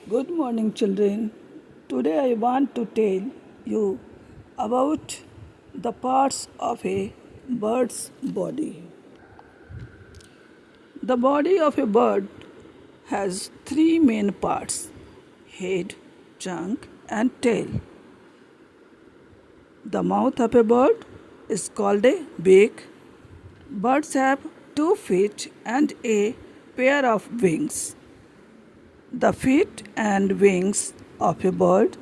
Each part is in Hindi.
Good morning, children. Today I want to tell you about the parts of a bird's body. The body of a bird has three main parts: head, trunk, and tail. The mouth of a bird is called a beak. Birds have 2 feet and a pair of wings. The feet and wings of a bird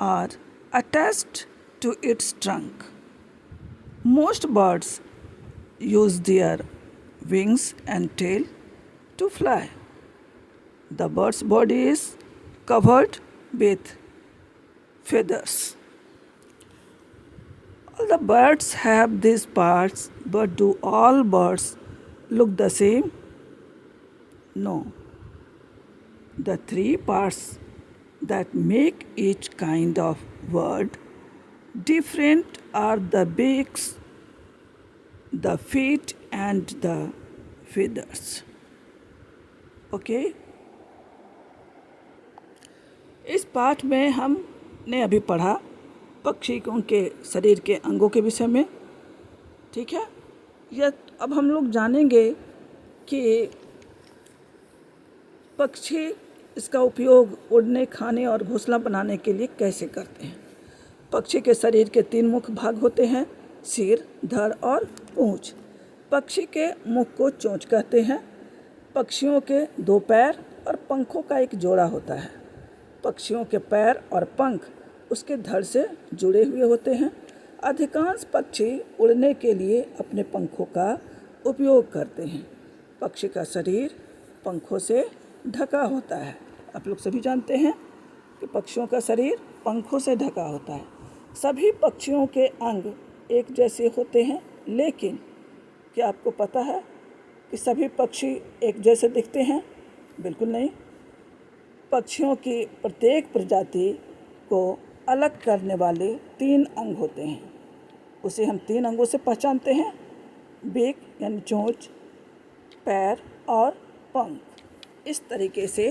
are attached to its trunk. Most birds use their wings and tail to fly. The bird's body is covered with feathers. All the birds have these parts, but do all birds look the same? No. The three parts that make each kind of bird different are the beaks, the feet, and the feathers. Okay इस पाठ में हमने अभी पढ़ा पक्षियों के शरीर के अंगों के विषय में। ठीक है, यह अब हम लोग जानेंगे कि पक्षी इसका उपयोग उड़ने, खाने और घोंसला बनाने के लिए कैसे करते हैं। पक्षी के शरीर के 3 मुख्य भाग होते हैं: सिर, धड़ और पूंछ। पक्षी के मुख को चोंच कहते हैं। पक्षियों के 2 पैर और पंखों का एक जोड़ा होता है। पक्षियों के पैर और पंख उसके धड़ से जुड़े हुए होते हैं। अधिकांश पक्षी उड़ने के लिए अपने पंखों का उपयोग करते हैं। पक्षी का शरीर पंखों से ढका होता है। आप लोग सभी जानते हैं कि पक्षियों का शरीर पंखों से ढका होता है। सभी पक्षियों के अंग एक जैसे होते हैं, लेकिन क्या आपको पता है कि सभी पक्षी एक जैसे दिखते हैं? बिल्कुल नहीं। पक्षियों की प्रत्येक प्रजाति को अलग करने वाले 3 अंग होते हैं। उसे हम 3 अंगों से पहचानते हैं: बीक यानी चोंच, पैर और पंख। इस तरीके से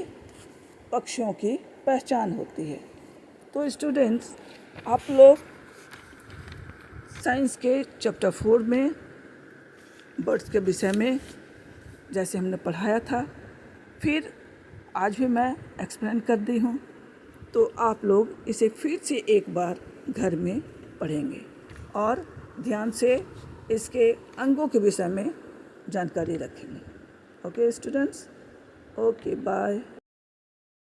पक्षियों की पहचान होती है। तो स्टूडेंट्स, आप लोग साइंस के चैप्टर 4 में बर्ड्स के विषय में जैसे हमने पढ़ाया था, फिर आज भी मैं एक्सप्लेन कर दी हूँ, तो आप लोग इसे फिर से एक बार घर में पढ़ेंगे और ध्यान से इसके अंगों के विषय में जानकारी रखेंगे। Okay students, okay bye.